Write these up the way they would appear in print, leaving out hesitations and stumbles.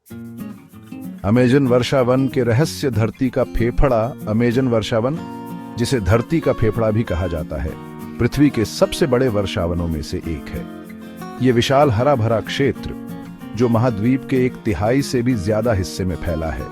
Amazon वर्षावन के रहस्य। धरती का फेफड़ा। अमेजन वर्षावन, जिसे धरती का फेफड़ा भी कहा जाता है, पृथ्वी के सबसे बड़े वर्षावनों में से एक है। ये विशाल हरा भरा क्षेत्र, जो महाद्वीप के 1/3 से भी ज्यादा हिस्से में फैला है,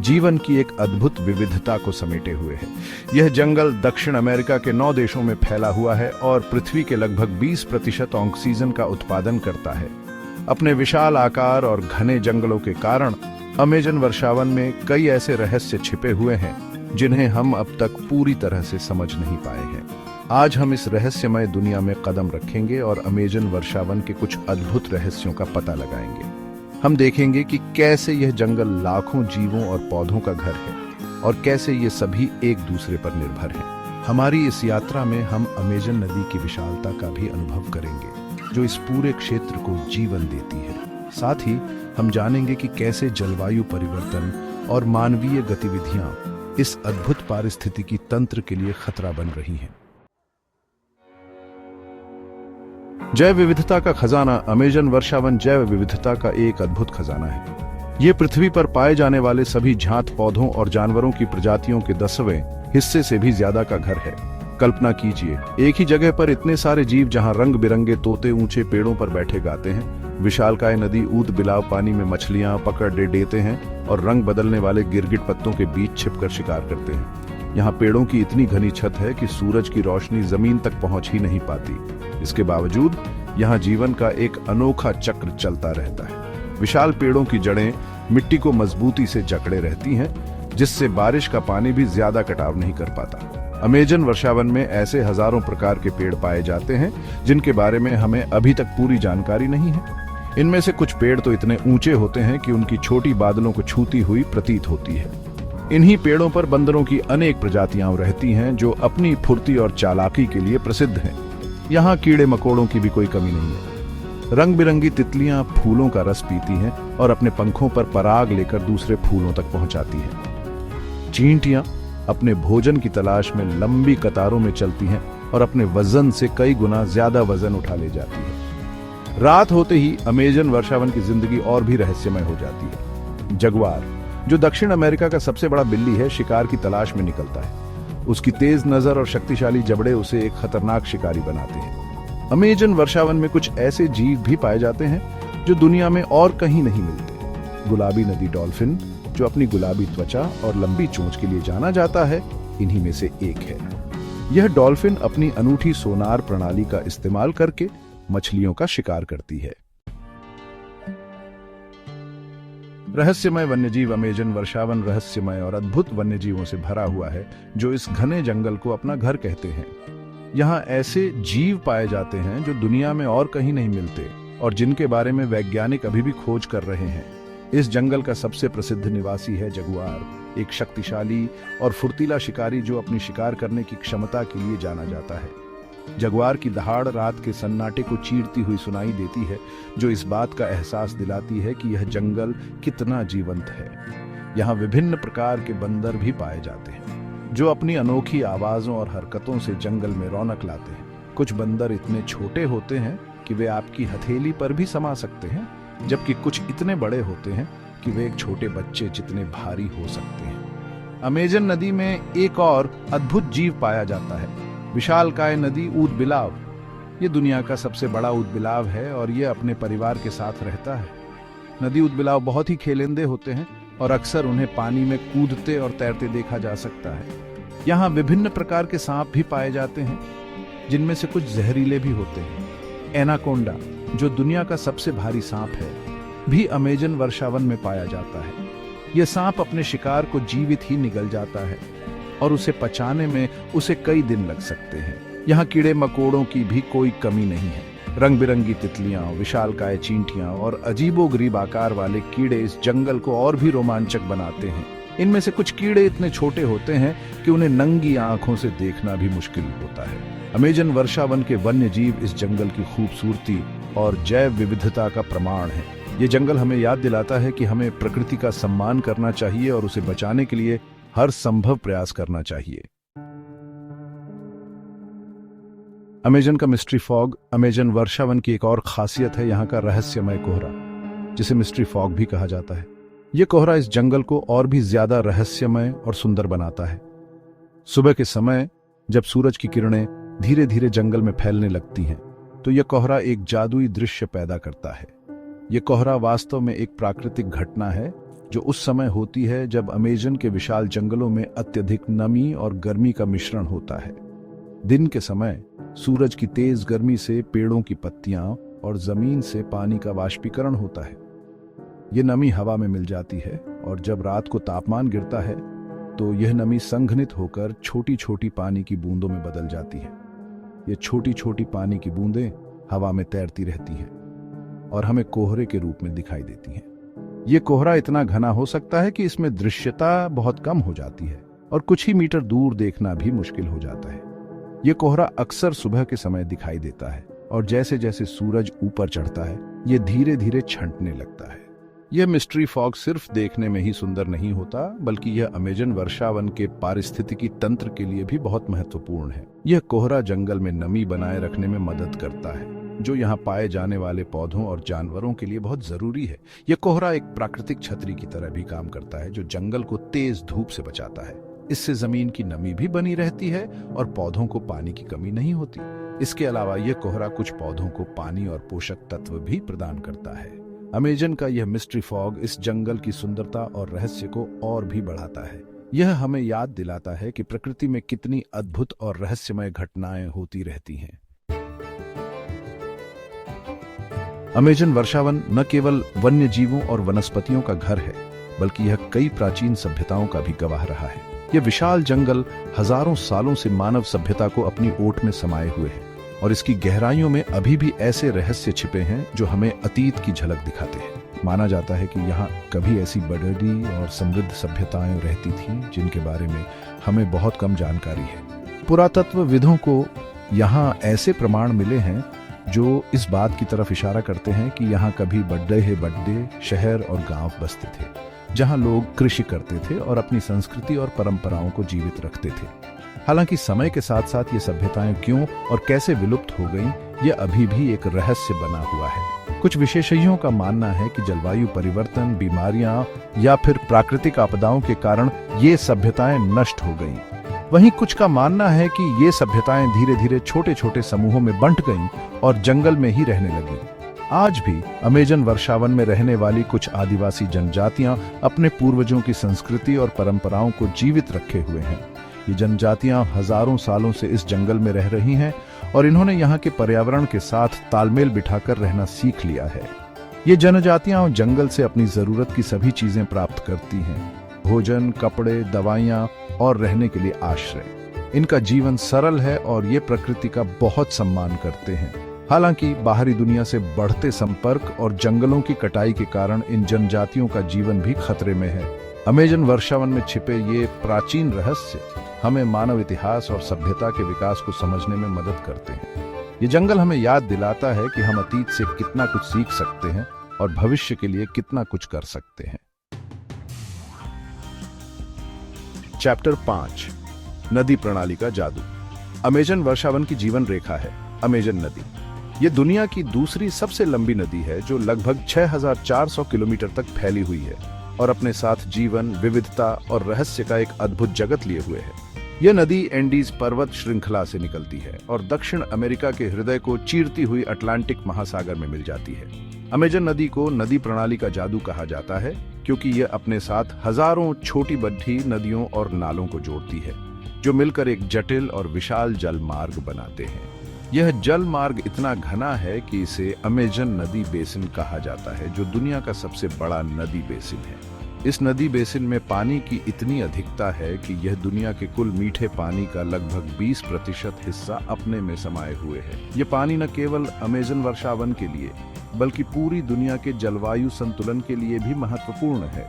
जीवन की एक अद्भुत विविधता को समेटे हुए है। यह जंगल दक्षिण अमेरिका के 9 देशों में फैला हुआ है और पृथ्वी के लगभग 20% ऑक्सीजन का उत्पादन करता है। अपने विशाल आकार और घने जंगलों के कारण अमेजन वर्षावन में कई ऐसे रहस्य छिपे हुए हैं जिन्हें हम अब तक पूरी तरह से समझ नहीं पाए हैं। आज हम इस रहस्यमय दुनिया में कदम रखेंगे और अमेजन वर्षावन के कुछ अद्भुत रहस्यों का पता लगाएंगे। हम देखेंगे कि कैसे यह जंगल लाखों जीवों और पौधों का घर है और कैसे ये सभी एक दूसरे पर निर्भर हैं। हमारी इस यात्रा में हम अमेजन नदी की विशालता का भी अनुभव करेंगे, जो इस पूरे क्षेत्र को जीवन देती है। साथ ही हम जानेंगे कि कैसे जलवायु परिवर्तन और मानवीय गतिविधियां इस अद्भुत पारिस्थितिकी तंत्र के लिए खतरा बन रही हैं। जैव विविधता का खजाना। अमेजन वर्षावन जैव विविधता का एक अद्भुत खजाना है। ये पृथ्वी पर पाए जाने वाले सभी जात पौधों और जानवरों की प्रजातियों के 10वें हिस्से से भी ज्यादा का घर है। कल्पना कीजिए, एक ही जगह पर इतने सारे जीव, जहां रंग बिरंगे तोते ऊंचे पेड़ों पर बैठे गाते हैं, विशालकाय नदी ऊद बिलाव पानी में मछलियां पकड़ देते हैं और रंग बदलने वाले गिरगिट पत्तों के बीच छिपकर शिकार करते हैं। यहाँ पेड़ों की इतनी घनी छत है कि सूरज की रोशनी जमीन तक पहुंच ही नहीं पाती। इसके बावजूद यहाँ जीवन का एक अनोखा चक्र चलता रहता है। विशाल पेड़ों की जड़ें मिट्टी को मजबूती से जकड़े रहती हैं, जिससे बारिश का पानी भी ज्यादा कटाव नहीं कर पाता। अमेजन वर्षावन में ऐसे हजारों प्रकार के पेड़ पाए जाते हैं जिनके बारे में हमें अभी तक पूरी जानकारी नहीं है। इनमें से कुछ पेड़ तो इतने ऊंचे होते हैं कि उनकी छोटी बादलों को छूती हुई प्रतीत होती है। इन्हीं पेड़ों पर बंदरों की अनेक प्रजातियां रहती हैं, जो अपनी फुर्ती और चालाकी के लिए प्रसिद्ध हैं। यहाँ कीड़े मकोड़ों की भी कोई कमी नहीं है। रंग बिरंगी तितलियां फूलों का रस पीती हैं और अपने पंखों पर पराग लेकर दूसरे फूलों तक पहुंचाती हैं। चींटियां अपने भोजन की तलाश में लंबी कतारों में चलती हैं और अपने वजन से कई गुना ज्यादा वजन उठा ले जाती हैं। रात होते ही अमेजन वर्षावन की जिंदगी और भी रहस्यमय हो जाती है। जगुआर, जो दक्षिण अमेरिका का सबसे बड़ा बिल्ली है, शिकार की तलाश में निकलता है। उसकी तेज नजर और शक्तिशाली जबड़े उसे एक खतरनाक शिकारी बनाते हैं। अमेजन वर्षावन में कुछ ऐसे जीव भी पाए जाते हैं जो दुनिया में और कहीं नहीं मिलते। गुलाबी नदी डॉल्फिन, जो अपनी गुलाबी त्वचा और लंबी चोंच के लिए जाना जाता है, इन्हीं में से एक है। यह डॉल्फिन अपनी अनूठी सोनार प्रणाली का इस्तेमाल करके मछलियों का शिकार करती है। रहस्यमय वन्यजीव। अमेजन वर्षावन रहस्यमय और अद्भुत वन्यजीवों से भरा हुआ है, जो इस घने जंगल को अपना घर कहते हैं। यहाँ ऐसे जीव पाए जाते हैं जो दुनिया में और कहीं नहीं मिलते और जिनके बारे में वैज्ञानिक अभी भी खोज कर रहे हैं। इस जंगल का सबसे प्रसिद्ध निवासी है जगुआर, एक शक्तिशाली और फुर्तीला शिकारी जो अपनी शिकार करने की क्षमता के लिए जाना जाता है। जगुआर की दहाड़ रात के सन्नाटे को चीरती हुई सुनाई देती है, जो इस बात का एहसास दिलाती है कि यह जंगल कितना जीवंत है। यहाँ विभिन्न प्रकार के बंदर भी पाए जाते हैं, जो अपनी अनोखी आवाजों और हरकतों से जंगल में रौनक लाते हैं। कुछ बंदर इतने छोटे होते हैं कि वे आपकी हथेली पर भी समा सकते हैं, जबकि कुछ इतने बड़े होते हैं कि वे एक छोटे बच्चे जितने भारी हो सकते हैं। अमेजन नदी में एक और अद्भुत जीव पाया जाता है, विशालकाय नदी ऊद बिलाव। ये दुनिया का सबसे बड़ा ऊद बिलाव है और ये अपने परिवार के साथ रहता है। नदी ऊद बिलाव बहुत ही खेलेंदे होते हैं और अक्सर उन्हें पानी में कूदते और तैरते देखा जा सकता है। यहाँ विभिन्न प्रकार के सांप भी पाए जाते हैं, जिनमें से कुछ जहरीले भी होते हैं। एनाकोंडा, जो दुनिया का सबसे भारी सांप है, भी अमेजन वर्षावन में पाया जाता है। यह सांप अपने शिकार को जीवित ही निगल जाता है और उसे पचाने में उसे कई दिन लग सकते हैं। यहाँ कीड़े मकोड़ों की भी कोई कमी नहीं है। रंग बिरंगी तितलियां, विशालकाय चींटियां और अजीबोगरीब आकार वाले कीड़े इस जंगल को और भी रोमांचक बनाते हैं। इनमें से कुछ कीड़े इतने छोटे होते हैं कि उन्हें नंगी आंखों से देखना भी मुश्किल होता है। अमेजन वर्षावन के वन्य जीव इस जंगल की खूबसूरती और जैव विविधता का प्रमाण है। ये जंगल हमें याद दिलाता है कि हमें प्रकृति का सम्मान करना चाहिए और उसे बचाने के लिए हर संभव प्रयास करना चाहिए। अमेजन का मिस्ट्री फॉग। अमेजन वर्षावन की एक और खासियत है यहाँ का रहस्यमय कोहरा। जिसे मिस्ट्री फॉग भी कहा जाता है। यह कोहरा इस जंगल को और भी ज्यादा रहस्यमय और सुंदर बनाता है। सुबह के समय जब सूरज की किरणें धीरे धीरे जंगल में फैलने लगती हैं, तो यह कोहरा एक जादुई दृश्य पैदा करता है। यह कोहरा वास्तव में एक प्राकृतिक घटना है जो उस समय होती है जब अमेज़न के विशाल जंगलों में अत्यधिक नमी और गर्मी का मिश्रण होता है। दिन के समय सूरज की तेज गर्मी से पेड़ों की पत्तियां और जमीन से पानी का वाष्पीकरण होता है। यह नमी हवा में मिल जाती है और जब रात को तापमान गिरता है तो यह नमी संघनित होकर छोटी छोटी पानी की बूंदों में बदल जाती है। ये छोटी छोटी पानी की बूंदें हवा में तैरती रहती हैं और हमें कोहरे के रूप में दिखाई देती हैं। ये कोहरा इतना घना हो सकता है कि इसमें दृश्यता बहुत कम हो जाती है और कुछ ही मीटर दूर देखना भी मुश्किल हो जाता है। ये कोहरा अक्सर सुबह के समय दिखाई देता है और जैसे जैसे सूरज ऊपर चढ़ता है ये धीरे धीरे छंटने लगता है। यह मिस्ट्री फॉग सिर्फ देखने में ही सुंदर नहीं होता, बल्कि यह अमेज़न वर्षावन के पारिस्थितिकी तंत्र के लिए भी बहुत महत्वपूर्ण है। यह कोहरा जंगल में नमी बनाए रखने में मदद करता है, जो यहाँ पाए जाने वाले पौधों और जानवरों के लिए बहुत जरूरी है। यह कोहरा एक प्राकृतिक छतरी की तरह भी काम करता है, जो जंगल को तेज धूप से बचाता है। इससे जमीन की नमी भी बनी रहती है और पौधों को पानी की कमी नहीं होती। इसके अलावा यह कोहरा कुछ पौधों को पानी और पोषक तत्व भी प्रदान करता है। अमेज़न का यह मिस्ट्री फॉग इस जंगल की सुंदरता और रहस्य को और भी बढ़ाता है। यह हमें याद दिलाता है कि प्रकृति में कितनी अद्भुत और रहस्यमय घटनाएं होती रहती हैं। अमेज़न वर्षावन न केवल वन्य जीवों और वनस्पतियों का घर है, बल्कि यह कई प्राचीन सभ्यताओं का भी गवाह रहा है। यह विशाल जंगल हजारों सालों से मानव सभ्यता को अपनी ओट में समाये हुए है और इसकी गहराइयों में अभी भी ऐसे रहस्य छिपे हैं जो हमें अतीत की झलक दिखाते हैं। माना जाता है कि यहाँ कभी ऐसी बड़ी और समृद्ध सभ्यताएं रहती थीं जिनके बारे में हमें बहुत कम जानकारी है। पुरातत्वविदों को यहाँ ऐसे प्रमाण मिले हैं जो इस बात की तरफ इशारा करते हैं कि यहाँ कभी बड़े शहर और गांव बसते थे, जहाँ लोग कृषि करते थे और अपनी संस्कृति और परंपराओं को जीवित रखते थे। हालांकि समय के साथ साथ ये सभ्यताएं क्यों और कैसे विलुप्त हो गईं, ये अभी भी एक रहस्य बना हुआ है। कुछ विशेषज्ञों का मानना है कि जलवायु परिवर्तन, बीमारियां या फिर प्राकृतिक आपदाओं के कारण ये सभ्यताएं नष्ट हो गईं। वहीं कुछ का मानना है कि ये सभ्यताएं धीरे धीरे छोटे छोटे समूहों में बंट गईं और जंगल में ही रहने लगीं। आज भी अमेज़न वर्षावन में रहने वाली कुछ आदिवासी जनजातियां अपने पूर्वजों की संस्कृति और परंपराओं को जीवित रखे हुए हैं। ये जनजातियां हजारों सालों से इस जंगल में रह रही हैं और इन्होंने यहाँ के पर्यावरण के साथ तालमेल बिठाकर रहना सीख लिया है। ये जनजातियां जंगल से अपनी जरूरत की सभी चीजें प्राप्त करती हैं, भोजन, कपड़े, दवाइयां और रहने के लिए आश्रय। इनका जीवन सरल है और ये प्रकृति का बहुत सम्मान करते हैं। हालांकि बाहरी दुनिया से बढ़ते संपर्क और जंगलों की कटाई के कारण इन जनजातियों का जीवन भी खतरे में है। अमेज़न वर्षावन में छिपे ये प्राचीन रहस्य हमें मानव इतिहास और सभ्यता के विकास को समझने में मदद करते हैं। ये जंगल हमें याद दिलाता है कि हम अतीत से कितना कुछ सीख सकते हैं और भविष्य के लिए कितना कुछ कर सकते हैं। चैप्टर 5, नदी प्रणाली का जादू। अमेज़न वर्षावन की जीवन रेखा है अमेज़न नदी। ये दुनिया की दूसरी सबसे लंबी नदी है जो लगभग 6400 किलोमीटर तक फैली हुई है और अपने साथ जीवन, विविधता और रहस्य का एक अद्भुत जगत लिए हुए है। यह नदी एंडीज पर्वत श्रृंखला से निकलती है और दक्षिण अमेरिका के हृदय को चीरती हुई अटलांटिक महासागर में मिल जाती है। अमेज़न नदी को नदी प्रणाली का जादू कहा जाता है क्योंकि यह अपने साथ हजारों छोटी बड़ी नदियों और नालों को जोड़ती है, जो मिलकर एक जटिल और विशाल जल मार्ग बनाते हैं। यह जल मार्ग इतना घना है कि इसे अमेज़न नदी बेसिन कहा जाता है, जो दुनिया का सबसे बड़ा नदी बेसिन है। इस नदी बेसिन में पानी की इतनी अधिकता है कि यह दुनिया के कुल मीठे पानी का लगभग 20% हिस्सा अपने में समाये हुए है। यह पानी न केवल अमेज़न वर्षावन के लिए बल्कि पूरी दुनिया के जलवायु संतुलन के लिए भी महत्वपूर्ण है।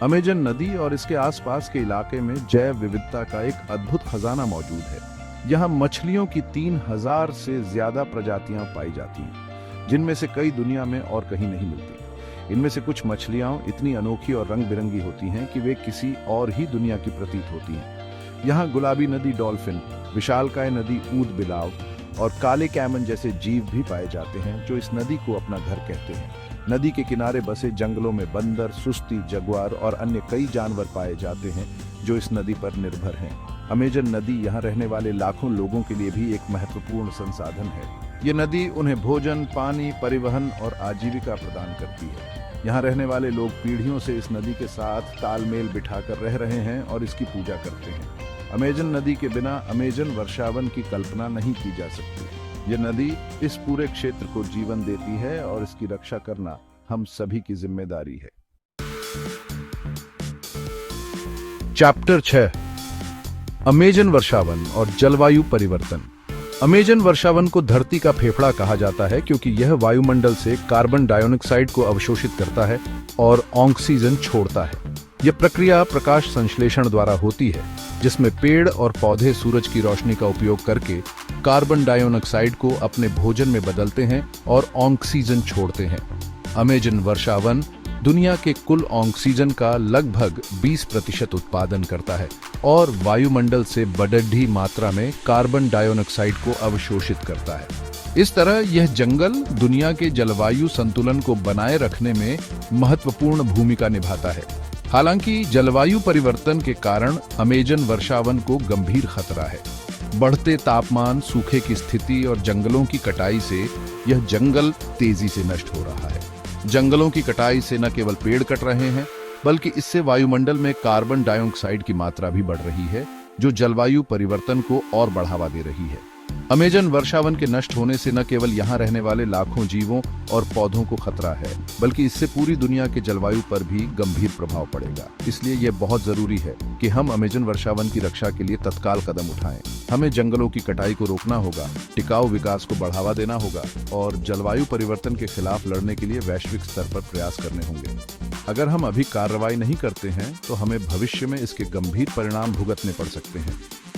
अमेज़न नदी और इसके आसपास के इलाके में जैव विविधता का एक अद्भुत खजाना मौजूद है। यहाँ मछलियों की 3000 से ज्यादा प्रजातियां पाई जाती हैं, जिनमें से कई दुनिया में और कहीं नहीं मिलती। इनमें से कुछ मछलियां इतनी अनोखी और रंग बिरंगी होती हैं कि वे किसी और ही दुनिया की प्रतीत होती हैं। यहाँ गुलाबी नदी डॉल्फिन, विशालकाय नदी ऊद बिलाव और काले कैमन जैसे जीव भी पाए जाते हैं, जो इस नदी को अपना घर कहते हैं। नदी के किनारे बसे जंगलों में बंदर, सुस्ती, जगुआर और अन्य कई जानवर पाए जाते हैं जो इस नदी पर निर्भर हैं। अमेजन नदी यहाँ रहने वाले लाखों लोगों के लिए भी एक महत्वपूर्ण संसाधन है। ये नदी उन्हें भोजन, पानी, परिवहन और आजीविका प्रदान करती है। यहाँ रहने वाले लोग पीढ़ियों से इस नदी के साथ तालमेल बिठाकर रह रहे हैं और इसकी पूजा करते हैं। अमेजन नदी के बिना अमेजन वर्षावन की कल्पना नहीं की जा सकती। ये नदी इस पूरे क्षेत्र को जीवन देती है और इसकी रक्षा करना हम सभी की जिम्मेदारी है। चैप्टर 6, अमेजन वर्षावन और जलवायु परिवर्तन। अमेजन वर्षावन को धरती का फेफड़ा कहा जाता है क्योंकि यह वायुमंडल से कार्बन डाइऑक्साइड को अवशोषित करता है और ऑक्सीजन छोड़ता है। यह प्रक्रिया प्रकाश संश्लेषण द्वारा होती है, जिसमें पेड़ और पौधे सूरज की रोशनी का उपयोग करके कार्बन डाइऑक्साइड को अपने भोजन में बदलते हैं और ऑक्सीजन छोड़ते हैं। अमेजन वर्षावन दुनिया के कुल ऑक्सीजन का लगभग 20% उत्पादन करता है और वायुमंडल से बढ़ी मात्रा में कार्बन डाइऑक्साइड को अवशोषित करता है। इस तरह यह जंगल दुनिया के जलवायु संतुलन को बनाए रखने में महत्वपूर्ण भूमिका निभाता है। हालांकि जलवायु परिवर्तन के कारण अमेजन वर्षावन को गंभीर खतरा है। बढ़ते तापमान, सूखे की स्थिति और जंगलों की कटाई से यह जंगल तेजी से नष्ट हो रहा है। जंगलों की कटाई से न केवल पेड़ कट रहे हैं, बल्कि इससे वायुमंडल में कार्बन डाइऑक्साइड की मात्रा भी बढ़ रही है, जो जलवायु परिवर्तन को और बढ़ावा दे रही है। अमेजन वर्षावन के नष्ट होने से न केवल यहाँ रहने वाले लाखों जीवों और पौधों को खतरा है, बल्कि इससे पूरी दुनिया के जलवायु पर भी गंभीर प्रभाव पड़ेगा। इसलिए यह बहुत जरूरी है कि हम अमेजन वर्षावन की रक्षा के लिए तत्काल कदम उठाएं। हमें जंगलों की कटाई को रोकना होगा, टिकाऊ विकास को बढ़ावा देना होगा और जलवायु परिवर्तन के खिलाफ लड़ने के लिए वैश्विक स्तर पर प्रयास करने होंगे। अगर हम अभी कार्रवाई नहीं करते हैं तो हमें भविष्य में इसके गंभीर परिणाम भुगतने पड़ सकते हैं।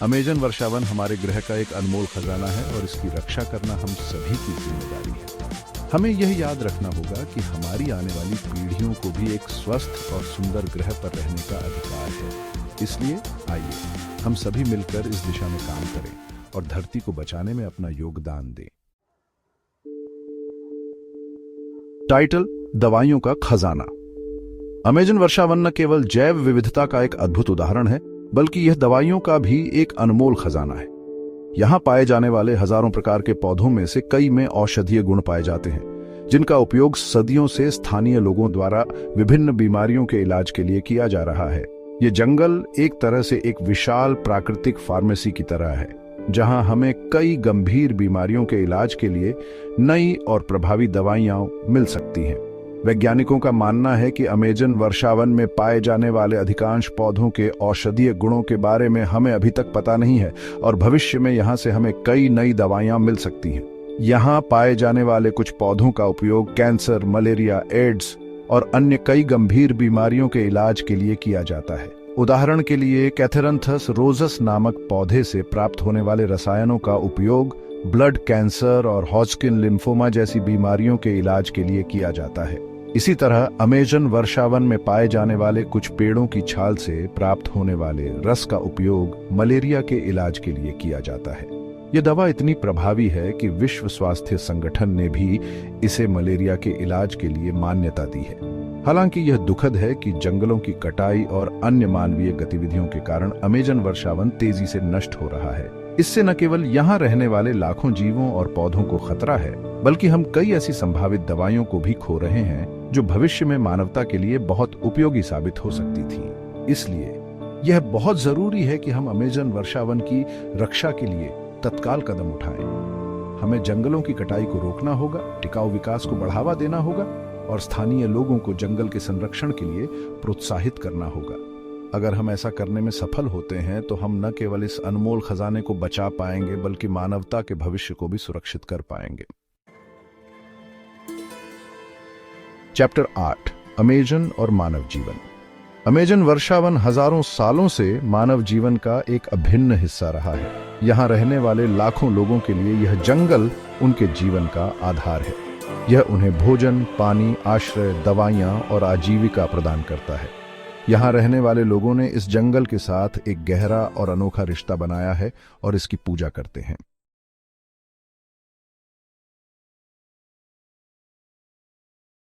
अमेजन वर्षावन हमारे ग्रह का एक अनमोल खजाना है और इसकी रक्षा करना हम सभी की जिम्मेदारी है। हमें यह याद रखना होगा कि हमारी आने वाली पीढ़ियों को भी एक स्वस्थ और सुंदर ग्रह पर रहने का अधिकार है। इसलिए आइए हम सभी मिलकर इस दिशा में काम करें और धरती को बचाने में अपना योगदान दें। टाइटल: दवाइयों का खजाना। अमेजन वर्षावन न केवल जैव विविधता का एक अद्भुत उदाहरण है, बल्कि यह दवाइयों का भी एक अनमोल खजाना है। यहाँ पाए जाने वाले हजारों प्रकार के पौधों में से कई में औषधीय गुण पाए जाते हैं, जिनका उपयोग सदियों से स्थानीय लोगों द्वारा विभिन्न बीमारियों के इलाज के लिए किया जा रहा है। ये जंगल एक तरह से एक विशाल प्राकृतिक फार्मेसी की तरह है, जहाँ हमें कई गंभीर बीमारियों के इलाज के लिए नई और प्रभावी दवाइयाँ मिल सकती हैं। वैज्ञानिकों का मानना है कि अमेजन वर्षावन में पाए जाने वाले अधिकांश पौधों के औषधीय गुणों के बारे में हमें अभी तक पता नहीं है और भविष्य में यहाँ से हमें कई नई दवाइयाँ मिल सकती हैं। यहाँ पाए जाने वाले कुछ पौधों का उपयोग कैंसर, मलेरिया, एड्स और अन्य कई गंभीर बीमारियों के इलाज के लिए किया जाता है। उदाहरण के लिए कैथेरंथस रोजस नामक पौधे से प्राप्त होने वाले रसायनों का उपयोग ब्लड कैंसर और हॉजकिन लिम्फोमा जैसी बीमारियों के इलाज के लिए किया जाता है। इसी तरह अमेजन वर्षावन में पाए जाने वाले कुछ पेड़ों की छाल से प्राप्त होने वाले रस का उपयोग मलेरिया के इलाज के लिए किया जाता है। यह दवा इतनी प्रभावी है कि विश्व स्वास्थ्य संगठन ने भी इसे मलेरिया के इलाज के लिए मान्यता दी है। हालांकि यह दुखद है कि जंगलों की कटाई और अन्य मानवीय गतिविधियों के कारण अमेजन वर्षावन तेजी से नष्ट हो रहा है। इससे न केवल यहाँ रहने वाले लाखों जीवों और पौधों को खतरा है, बल्कि हम कई ऐसी संभावित दवाइयों को भी खो रहे हैं जो भविष्य में मानवता के लिए बहुत उपयोगी साबित हो सकती थी। इसलिए यह बहुत जरूरी है कि हम अमेजन वर्षावन की रक्षा के लिए तत्काल कदम उठाएं। हमें जंगलों की कटाई को रोकना होगा, टिकाऊ विकास को बढ़ावा देना होगा और स्थानीय लोगों को जंगल के संरक्षण के लिए प्रोत्साहित करना होगा। अगर हम ऐसा करने में सफल होते हैं तो हम न केवल इस अनमोल खजाने को बचा पाएंगे, बल्कि मानवता के भविष्य को भी सुरक्षित कर पाएंगे। चैप्टर 8, अमेजन और मानव जीवन। अमेजन वर्षावन हजारों सालों से मानव जीवन का एक अभिन्न हिस्सा रहा है। यहाँ रहने वाले लाखों लोगों के लिए यह जंगल उनके जीवन का आधार है। यह उन्हें भोजन, पानी, आश्रय, दवाइयाँ और आजीविका प्रदान करता है। यहाँ रहने वाले लोगों ने इस जंगल के साथ एक गहरा और अनोखा रिश्ता बनाया है और इसकी पूजा करते हैं।